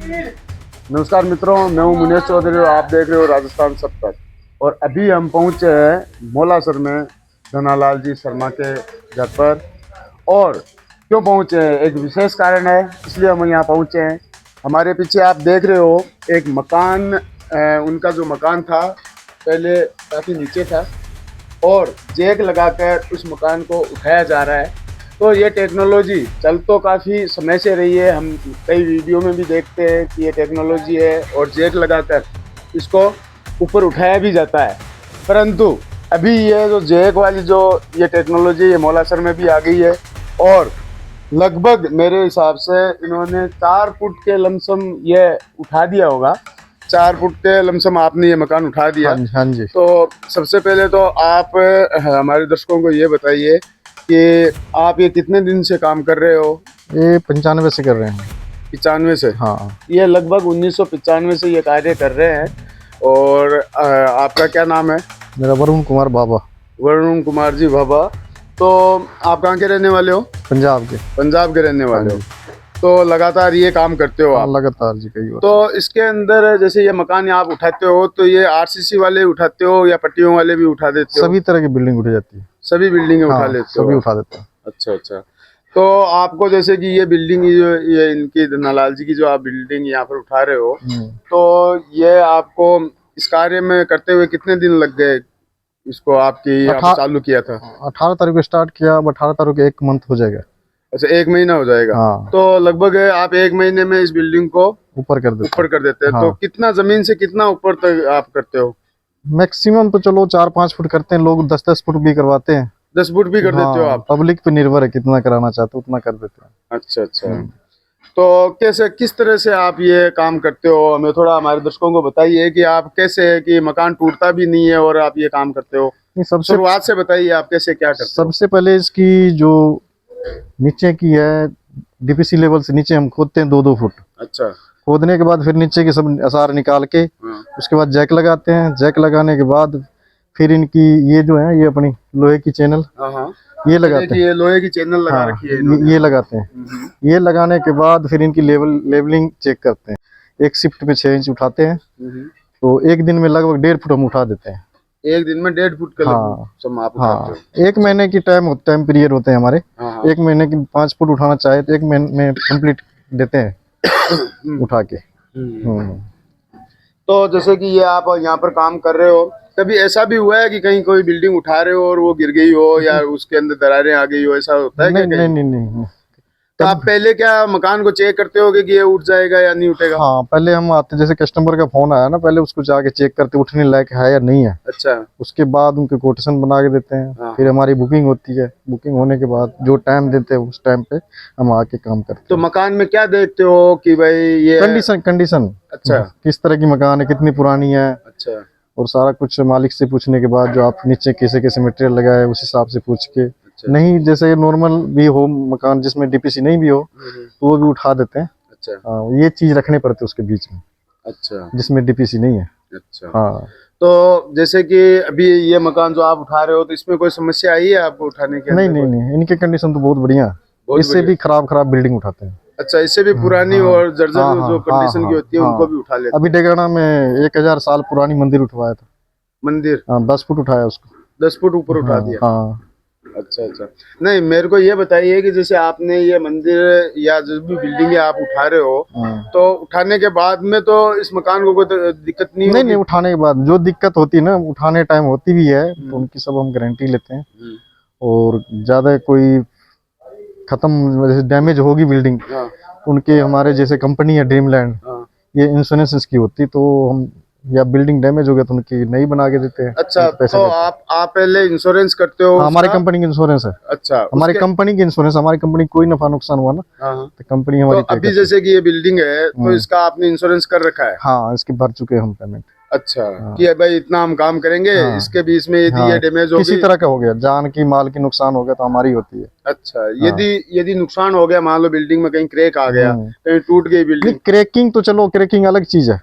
नमस्कार मित्रों, मैं हूं मुनीश चौधरी और आप देख रहे हो राजस्थान सब तक। और अभी हम पहुंचे हैं मोलासर में धनालाल जी शर्मा के घर पर। और क्यों पहुंचे हैं, एक विशेष कारण है, इसलिए हम यहाँ पहुंचे हैं। हमारे पीछे आप देख रहे हो एक मकान, उनका जो मकान था पहले काफ़ी नीचे था और जैक लगाकर उस मकान को उठाया जा रहा है। तो ये टेक्नोलॉजी चल तो काफ़ी समय से रही है, हम कई वीडियो में भी देखते हैं कि ये टेक्नोलॉजी है और जैक लगाकर इसको ऊपर उठाया भी जाता है। परंतु अभी ये जो जैक वाली जो ये टेक्नोलॉजी ये मोलासर में भी आ गई है और लगभग मेरे हिसाब से इन्होंने 4 फुट के लमसम ये उठा दिया होगा। 4 फुट के लमसम आपने ये मकान उठा दिया। हाँ जी। तो सबसे पहले तो आप हमारे दर्शकों को ये बताइए कि आप ये कितने दिन से काम कर रहे हो? ये 95 से कर रहे हैं। 95 से? हाँ, ये लगभग 1995 से ये कार्य कर रहे हैं। और आपका क्या नाम है? मेरा वरुण कुमार बाबा। वरुण कुमार जी बाबा। तो आप कहाँ के रहने वाले हो? पंजाब के। पंजाब के रहने वाले हो। तो लगातार ये काम करते हो आप? लगातार जी, कई बार। तो इसके अंदर जैसे ये मकान आप उठाते हो तो ये आरसीसी वाले उठाते हो या पट्टियों वाले भी उठा देते हो? सभी तरह की बिल्डिंग उठ जाती है। सभी बिल्डिंगें उठा लेते हो? सभी उठा देते हैं। अच्छा अच्छा। तो आपको जैसे कि ये बिल्डिंग ये इनकी धनालाल जी की जो आप बिल्डिंग यहाँ पर उठा रहे हो, तो ये आपको इस कार्य में करते हुए कितने दिन लग गए? इसको आप चालू किया था 18 तारीख को स्टार्ट किया, अब 18 तारीख को 1 मंथ हो जाएगा। अच्छा, 1 महीना हो जाएगा। हाँ। तो लगभग आप 1 महीने में इस बिल्डिंग को ऊपर कर देते हैं। हाँ। तो कितना जमीन से कितना ऊपर तक आप करते हो? मैक्सिमम तो चलो 4-5 फुट करते हैं, लोग 10-10 फुट भी करवाते हैं। 10 फुट भी कर देते हो आप? पब्लिक पे निर्भर है, कितना कराना चाहते हो उतना कर देते हैं। अच्छा अच्छा। तो कैसे, किस तरह से आप ये काम करते हो, हमें थोड़ा हमारे दर्शकों को बताइए कि आप कैसे है कि मकान टूटता भी नहीं है और आप ये काम करते हो? सबसे शुरुआत से बताइए आप कैसे क्या करते हो? सबसे पहले इसकी जो नीचे की है, डीपीसी लेवल से नीचे हम खोदते हैं 2-2 फुट। अच्छा। खोदने के बाद फिर नीचे की सब आसार निकाल के उसके बाद जैक लगाते हैं। जैक लगाने के बाद फिर इनकी ये जो है, ये अपनी लोहे की चैनल ये लगाते हैं। ये लोहे की चैनल लगा रखी है ये लगाते हैं। ये लगाने के बाद फिर इनकी लेवलिंग चेक करते हैं। एक शिफ्ट में 6 इंच उठाते हैं। तो एक दिन में लगभग 1.5 फुट हम उठा देते हैं। एक दिन में 1.5 फुट का आप उठाते हो? 1 महीने की टाइम पीरियड होते हैं हमारे। 1 महीने की 5 फुट उठाना चाहे तो 1 महीने में कंप्लीट देते हैं उठा के। तो जैसे कि ये आप यहाँ पर काम कर रहे हो, कभी ऐसा भी हुआ है कि कहीं कोई बिल्डिंग उठा रहे हो और वो गिर गई हो या उसके अंदर दरारें आ गई हो, ऐसा होता है? नहीं। तो आप पहले क्या मकान को चेक करते होगे कि ये उठ जाएगा या नहीं उठेगा? हाँ, पहले हम आते, जैसे कस्टमर का फोन आया ना, पहले उसको जाके चेक करते उठने लायक है या नहीं है। अच्छा। उसके बाद उनके कोटेशन बना के देते हैं। फिर हमारी बुकिंग होती है। बुकिंग होने के बाद जो टाइम देते हैं उस टाइम पे हम आके काम करते हैं। तो मकान में क्या देखते हो कि भाई ये कंडीशन अच्छा, किस तरह की मकान है, कितनी पुरानी है। अच्छा। और सारा कुछ मालिक से पूछने के बाद जो आप नीचे कैसे कैसे मटेरियल लगाए उस हिसाब से पूछ के। अच्छा। नहीं, जैसे नॉर्मल भी हो मकान जिसमें डीपीसी नहीं भी हो तो वो भी उठा देते हैं। अच्छा। ये चीज रखने पड़ते उसके बीच में। अच्छा। जिसमें डीपीसी नहीं है। अच्छा। हाँ। तो जैसे कि अभी ये मकान जो आप उठा रहे हो तो इसमें कोई समस्या आई है आपको उठाने के? नहीं, इनकी कंडीशन तो बहुत बढ़िया। इससे भी खराब बिल्डिंग उठाते हैं। अच्छा, इससे भी पुरानी और जर्जर जो कंडीशन की होती है उनको भी उठा लेते हैं। अभी डेगाना में 1000 साल पुरानी मंदिर उठवाया था। मंदिर? 10 फुट उठाया उसको। 10 फुट ऊपर उठा दिया? हाँ। अच्छा अच्छा। नहीं, मेरे को ये बताइए कि जैसे आपने ये मंदिर या जो भी बिल्डिंग आप उठा रहे हो तो उठाने के बाद में तो इस मकान को कोई दिक्कत नहीं? उठाने के बाद जो दिक्कत होती है ना, उठाने टाइम होती भी है तो उनकी सब हम गारंटी लेते हैं। और ज्यादा कोई खत्म जैसे डैमेज होगी बिल्डिंग, उनके हमारे जैसे कंपनी है ड्रीमलैंड, ये इंश्योरेंस इसकी होती, तो हम या बिल्डिंग डैमेज हो गया तो उनकी नई बना के देते हैं। अच्छा। तो आप पहले इंश्योरेंस करते हो? हमारी कंपनी की इंश्योरेंस है। अच्छा। हमारी कंपनी की इंश्योरेंस, हमारी कंपनी कोई नफा नुकसान हुआ ना तो कंपनी हमारी। तो अभी जैसे कि ये बिल्डिंग है तो इसका आपने इंश्योरेंस कर रखा है? हाँ, इसकी भर चुके हम पेमेंट। अच्छा। कि भाई इतना हम काम करेंगे, इसके बीच में यदि ये डैमेज हो किसी तरह का हो गया, जान की माल की नुकसान हो गया तो हमारी होती है। अच्छा। यदि नुकसान हो गया, मान लो बिल्डिंग में कहीं क्रैक आ गया, कहीं टूट गई बिल्डिंग? क्रैकिंग तो चलो, क्रैकिंग अलग चीज है।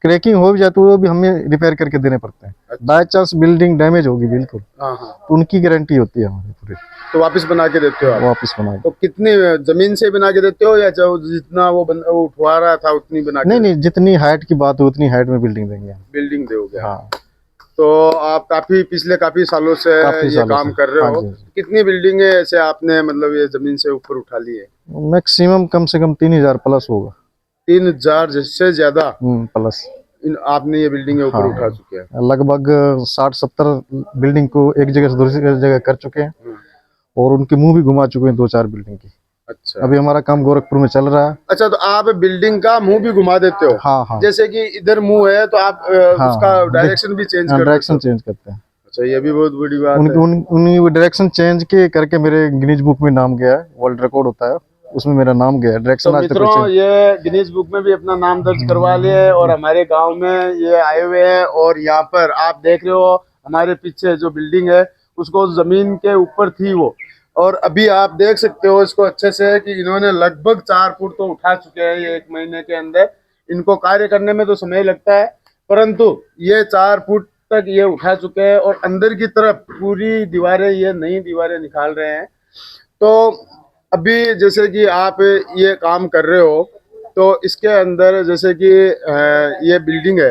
क्रैकिंग हो भी जाए तो वो भी हमें रिपेयर करके देने पड़ते हैं। बाय चांस बिल्डिंग डैमेज होगी बिल्कुल, हाँ हाँ, तो उनकी गारंटी होती है हमारी पूरी, तो वापस बना के देते हो आप? वापस बना के। तो कितनी जमीन से बना के देते हो या जो जितना वो उठवा रहा था उतनी बना के? नहीं नहीं, जितनी हाइट की बात हो उतनी हाइट में बिल्डिंग देंगे हम। बिल्डिंग दोगे? हाँ, तो आप पिछले काफी सालों से ये काम कर रहे हो, कितनी बिल्डिंगें ऐसे आपने मतलब ये जमीन से ऊपर उठा ली है? मैक्सिमम कम से कम 3000 प्लस होगा। 3000 से ज्यादा प्लस आपने ये बिल्डिंग ऊपर उठा चुके हैं? लगभग 60-70 बिल्डिंग को एक जगह से दूसरी जगह कर चुके हैं और उनके मुंह भी घुमा चुके हैं 2-4 बिल्डिंग की। अच्छा, अभी हमारा काम गोरखपुर में चल रहा है। अच्छा, तो आप बिल्डिंग का मुंह भी घुमा देते हो? हाँ हाँ, जैसे कि इधर मुंह है तो आप उसका डायरेक्शन भी चेंज कर डायरेक्शन चेंज करते हैं। अच्छा, ये भी बहुत बड़ी बात है। उन्हीं डायरेक्शन चेंज के करके मेरे गिनीज बुक में नाम गया है, वर्ल्ड रिकॉर्ड होता है उसमें मेरा नाम गया है। डायरेक्शन तो आज तक मित्रों, ये गिनीज बुक में भी अपना नाम दर्ज करवा लिए और हमारे गांव में ये आए हुए हैं। और यहाँ पर आप देख रहे हो हमारे पीछे जो बिल्डिंग है उसको जमीन के ऊपर थी वो, और अभी आप देख सकते हो इसको अच्छे से कि इन्होंने लगभग 4 फुट तो उठा चुके हैं ये 1 महीने के अंदर। इनको कार्य करने में तो समय लगता है, परंतु ये 4 फुट तक ये उठा चुके हैं और अंदर की तरफ पूरी दीवारें, ये नई दीवारें निकाल रहे हैं। तो अभी जैसे कि आप ये काम कर रहे हो तो इसके अंदर जैसे कि ये बिल्डिंग है,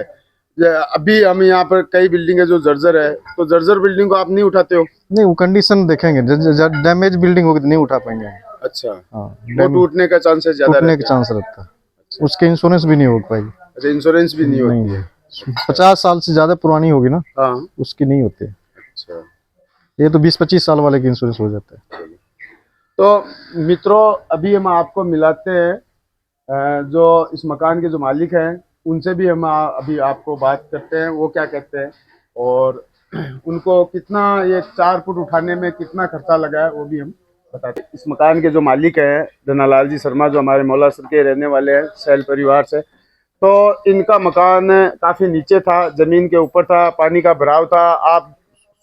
अभी हम यहाँ पर कई बिल्डिंग है जो जर्जर है, तो जर्जर बिल्डिंग को आप नहीं उठाते हो? नहीं, वो कंडीशन देखेंगे, डैमेज बिल्डिंग होगी तो नहीं उठा पाएंगे। अच्छा, हाँ, वो टूटने का चांसेस ज्यादा टूटने का चांस रहता है। उसके इंश्योरेंस भी नहीं हो पाएगी। अच्छा, इंश्योरेंस भी नहीं होती? 50 साल से ज्यादा पुरानी होगी ना, हाँ, उसकी नहीं होती। अच्छा, ये तो 20-25 साल वाले की इंश्योरेंस हो जाता है। तो मित्रों, अभी हम आपको मिलाते हैं जो इस मकान के जो मालिक हैं उनसे भी हम अभी आपको बात करते हैं, वो क्या कहते हैं और उनको कितना ये 4 फुट उठाने में कितना खर्चा लगा है वो भी हम बताते हैं। इस मकान के जो मालिक हैं धनालाल जी शर्मा, जो हमारे मौलासर के रहने वाले हैं, सैल परिवार से, तो इनका मकान काफ़ी नीचे था, ज़मीन के ऊपर था, पानी का भराव था। आप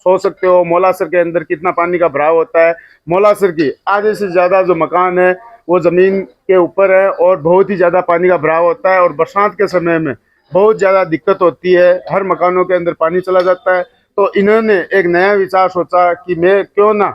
सोच सकते हो मौलासर के अंदर कितना पानी का भराव होता है। मौलासर की आधे से ज़्यादा जो मकान है वो ज़मीन के ऊपर है और बहुत ही ज़्यादा पानी का भराव होता है और बरसात के समय में बहुत ज़्यादा दिक्कत होती है, हर मकानों के अंदर पानी चला जाता है। तो इन्होंने एक नया विचार सोचा कि मैं क्यों ना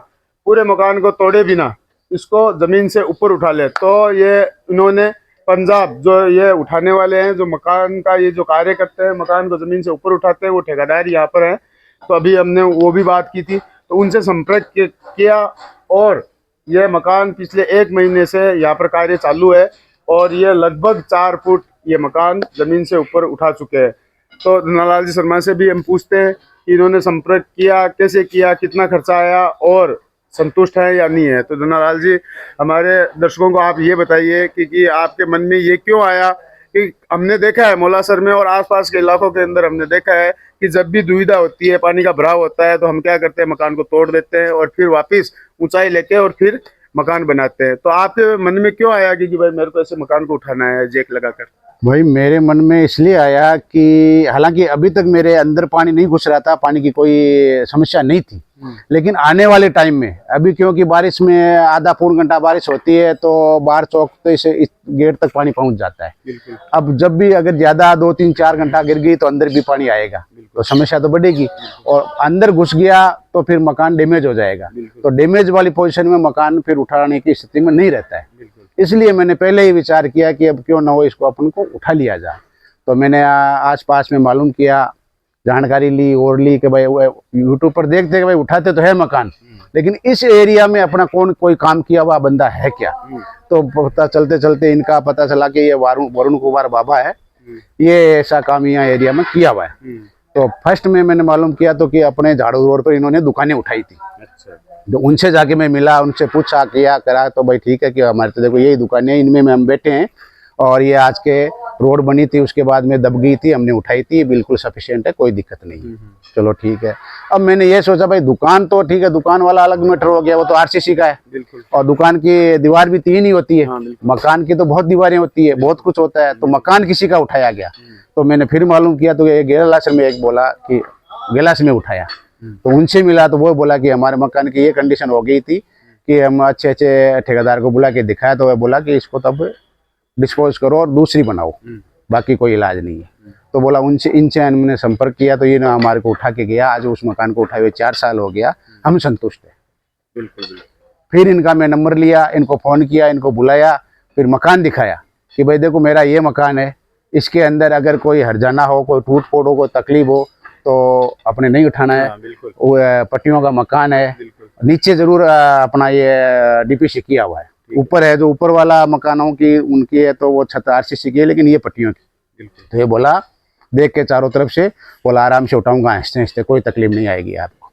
पूरे मकान को तोड़े बिना इसको ज़मीन से ऊपर उठा ले। तो ये इन्होंने पंजाब जो ये उठाने वाले हैं, जो मकान का ये जो कार्य करते हैं, मकान को ज़मीन से ऊपर उठाते हैं, वो ठेकेदार यहाँ पर हैं। तो अभी हमने वो भी बात की थी, तो उनसे संपर्क किया और यह मकान पिछले 1 महीने से यहाँ पर कार्य चालू है और ये लगभग 4 फुट ये मकान ज़मीन से ऊपर उठा चुके हैं। तो धनालाल जी शर्मा से भी हम पूछते हैं कि इन्होंने संपर्क किया, कैसे किया, कितना खर्चा आया और संतुष्ट है या नहीं है। तो धनालाल जी, हमारे दर्शकों को आप ये बताइए कि आपके मन में ये क्यों आया कि हमने देखा है मौलासर में और आसपास के इलाकों के अंदर हमने देखा है कि जब भी दुविधा होती है, पानी का भराव होता है, तो हम क्या करते हैं, मकान को तोड़ देते हैं और फिर वापस ऊंचाई लेके और फिर मकान बनाते हैं। तो आपके मन में क्यों आया कि भाई मेरे को ऐसे मकान को उठाना है जैक लगाकर? भाई मेरे मन में इसलिए आया कि हालांकि अभी तक मेरे अंदर पानी नहीं घुस रहा था, पानी की कोई समस्या नहीं थी, लेकिन आने वाले टाइम में अभी क्योंकि बारिश में आधा पौन घंटा बारिश होती है तो बाहर चौक तो इस गेट तक पानी पहुंच जाता है। अब जब भी अगर ज्यादा 2-3-4 घंटा गिर गई तो अंदर भी पानी आएगा, तो समस्या तो बढ़ेगी और अंदर घुस गया तो फिर मकान डैमेज हो जाएगा। तो डैमेज वाली पोजीशन में मकान फिर उठाने की स्थिति में नहीं रहता है। इसलिए मैंने पहले ही विचार किया कि अब क्यों ना हो, इसको अपन को उठा लिया जाए। तो मैंने आस पास में मालूम किया, जानकारी ली और ली कि भाई यूट्यूब पर देखते कि भाई उठाते तो है मकान, लेकिन इस एरिया में अपना कोई काम किया हुआ बंदा है क्या। तो पता चलते चलते इनका पता चला कि ये वरुण कुमार बाबा है, ये ऐसा काम यहाँ एरिया में किया हुआ है। तो फर्स्ट में मैंने मालूम किया तो कि अपने झाड़ू रोड पर इन्होंने दुकानें उठाई थी। तो उनसे जाके मैं मिला, उनसे पूछा किया करा, तो भाई ठीक है कि हमारे तो देखो यही दुकानें, इनमें हम बैठे हैं और ये आज के रोड बनी थी उसके बाद में दब गई थी, हमने उठाई थी, बिल्कुल सफिशिएंट है, कोई दिक्कत नहीं। चलो ठीक है। अब मैंने ये सोचा भाई दुकान तो ठीक है, दुकान वाला अलग मैटर हो गया, वो तो आरसीसी का है और दुकान की दीवार भी 3 ही होती है। मकान की तो बहुत दीवारें होती है, बहुत कुछ होता है, तो मकान किसी का उठाया गया। तो मैंने फिर मालूम किया तो ये गेलास में एक बोला कि गेलास में उठाया, तो उनसे मिला तो वो बोला कि हमारे मकान की ये कंडीशन हो गई थी कि हम अच्छे ठेकेदार को बुला के दिखाया, तो वह बोला कि इसको तब डिस्पोज करो और दूसरी बनाओ, बाकी कोई इलाज नहीं है। तो बोला उनसे इनसे हमने संपर्क किया तो ये ना हमारे को उठा के गया। आज उस मकान को उठाए हुए 4 साल हो गया, हम संतुष्ट हैं। बिल्कुल। फिर इनका मैं नंबर लिया, इनको फ़ोन किया, इनको बुलाया, फिर मकान दिखाया कि भाई देखो मेरा ये मकान है, इसके अंदर अगर कोई हर्जाना हो, कोई टूट फोट हो, कोई तकलीफ हो तो अपने नहीं उठाना है। वो पट्टियों का मकान है, नीचे जरूर अपना ये डीपीसी किया हुआ है। ऊपर है जो ऊपर वाला मकानों की उनकी है तो वो छत आरसीसी की है, लेकिन ये पट्टियों की। तो ये बोला देख के चारों तरफ से, बोला आराम से उठाऊंगा, हंसते हंसते, कोई तकलीफ नहीं आएगी आपको।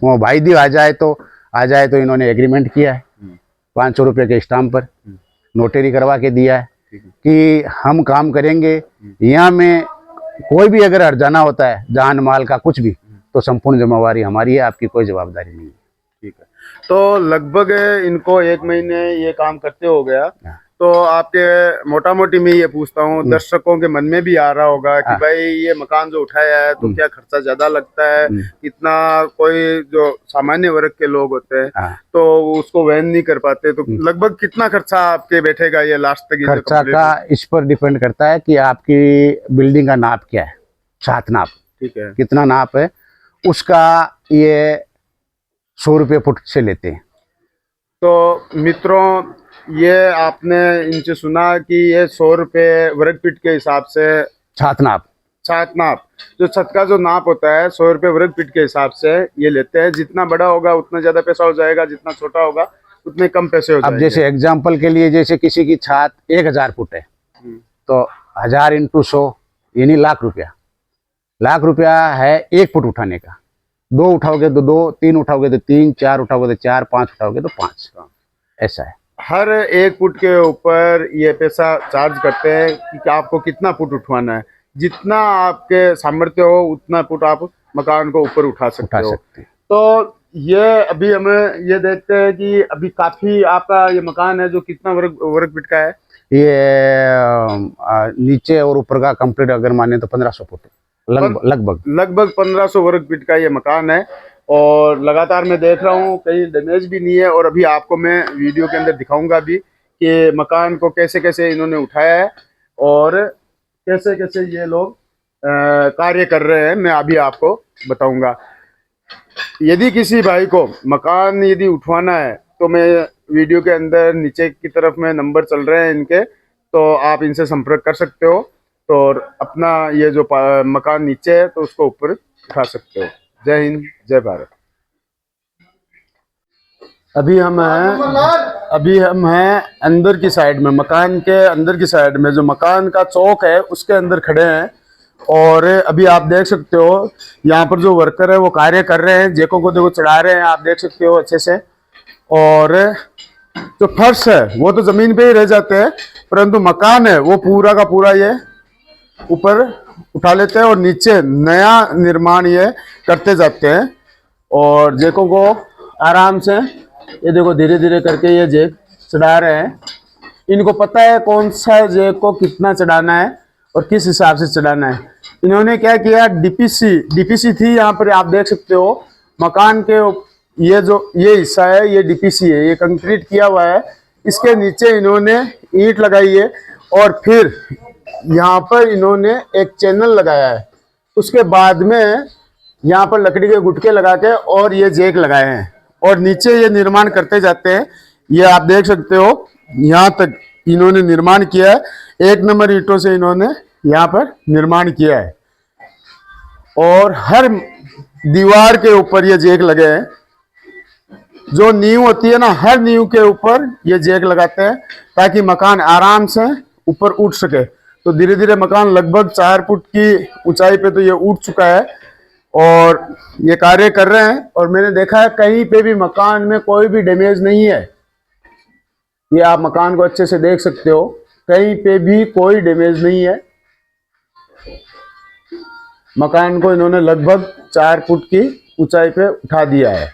वो भाई दी आ जाए तो इन्होंने एग्रीमेंट किया है 500 रुपये के स्टाम्प पर, नोटरी करवा के दिया है कि हम काम करेंगे। यहाँ में कोई भी अगर हर्जाना होता है, जान माल का कुछ भी, तो संपूर्ण जिम्मेवारी हमारी है, आपकी कोई जवाबदारी नहीं है। ठीक है। तो लगभग इनको 1 महीने ये काम करते हो गया, तो आपके मोटा मोटी मैं ये पूछता हूँ, दर्शकों के मन में भी आ रहा होगा कि भाई ये मकान जो उठाया है तो क्या खर्चा ज्यादा लगता है, कितना कोई जो सामान्य वर्ग के लोग होते हैं तो उसको वहन नहीं कर पाते, तो लगभग कितना खर्चा आपके बैठेगा ये लास्ट तक? खर्चा का इस पर डिपेंड करता है कि आपकी बिल्डिंग का नाप क्या है, छात नाप, ठीक है, कितना नाप है, उसका ये 100 रुपये फुट से लेते हैं। तो मित्रों ये आपने इनसे सुना कि ये 100 रुपये वर्ग फीट के हिसाब से छात नाप जो छत का जो नाप होता है 100 रुपये वर्ग फीट के हिसाब से ये लेते हैं। जितना बड़ा होगा उतना ज्यादा पैसा हो जाएगा, जितना छोटा होगा उतने कम पैसे हो जाएंगे। अब जैसे एग्जांपल के लिए, जैसे किसी की छात 1000 फुट है तो 1000 × 100 यानी लाख रुपया है 1 फुट उठाने का। 2 उठाओगे तो 2, 3 उठाओगे तो 3, 4 उठाओगे तो 4, 5 उठाओगे तो 5, ऐसा है। हर 1 फुट के ऊपर ये पैसा चार्ज करते हैं कि आपको कितना फुट उठवाना है। जितना आपके सामर्थ्य हो उतना फुट आप मकान को ऊपर उठा सकते हो। तो ये अभी हमें ये देखते हैं कि अभी काफी आपका ये मकान है जो कितना वर्ग फीट का है? ये नीचे और ऊपर का कंप्लीट अगर माने तो 1500 फुट लगभग 1500 वर्ग फीट का ये मकान है। और लगातार मैं देख रहा हूँ कहीं डैमेज भी नहीं है, और अभी आपको मैं वीडियो के अंदर दिखाऊंगा भी कि मकान को कैसे कैसे इन्होंने उठाया है और कैसे कैसे ये लोग कार्य कर रहे हैं, मैं अभी आपको बताऊंगा। यदि किसी भाई को मकान यदि उठवाना है तो मैं वीडियो के अंदर नीचे की तरफ में नंबर चल रहे हैं इनके, तो आप इनसे संपर्क कर सकते हो तो अपना ये जो मकान नीचे है तो उसको ऊपर उठा सकते हो। जय हिंद, जय भारत। अभी हम हैं अंदर की साइड में, मकान के अंदर की साइड में जो मकान का चौक है उसके अंदर खड़े हैं। और अभी आप देख सकते हो यहाँ पर जो वर्कर है वो कार्य कर रहे हैं, जेकों को देखो चढ़ा रहे हैं, आप देख सकते हो अच्छे से। और जो फर्श है वो तो जमीन पे ही रह जाते हैं, परंतु मकान है वो पूरा का पूरा ये ऊपर उठा लेते हैं और नीचे नया निर्माण ये करते जाते हैं। और जेकों को आराम से ये देखो धीरे धीरे करके ये जेक चढ़ा रहे हैं। इनको पता है कौन सा जेक को कितना चढ़ाना है और किस हिसाब से चढ़ाना है। इन्होंने क्या किया, डीपीसी थी यहाँ पर, आप देख सकते हो मकान के ये हिस्सा है ये डीपीसी है, ये कंक्रीट किया हुआ है। इसके नीचे इन्होंने ईंट लगाई है और फिर यहाँ पर इन्होंने एक चैनल लगाया है। उसके बाद में यहाँ पर लकड़ी के गुटके लगा के और ये जेक लगाए हैं और नीचे ये निर्माण करते जाते हैं। ये आप देख सकते हो यहाँ तक इन्होंने निर्माण किया है। 1 नंबर ईंटों से इन्होंने यहाँ पर निर्माण किया है और हर दीवार के ऊपर ये जेक लगे हैं। जो नींव होती है ना, हर नींव के ऊपर ये जेक लगाते हैं ताकि मकान आराम से ऊपर उठ सके। तो धीरे धीरे मकान लगभग 4 फुट की ऊंचाई पे तो ये उठ चुका है और ये कार्य कर रहे हैं। और मैंने देखा है कहीं पे भी मकान में कोई भी डैमेज नहीं है। ये आप मकान को अच्छे से देख सकते हो, कहीं पे भी कोई डैमेज नहीं है। मकान को इन्होंने लगभग 4 फुट की ऊंचाई पे उठा दिया है।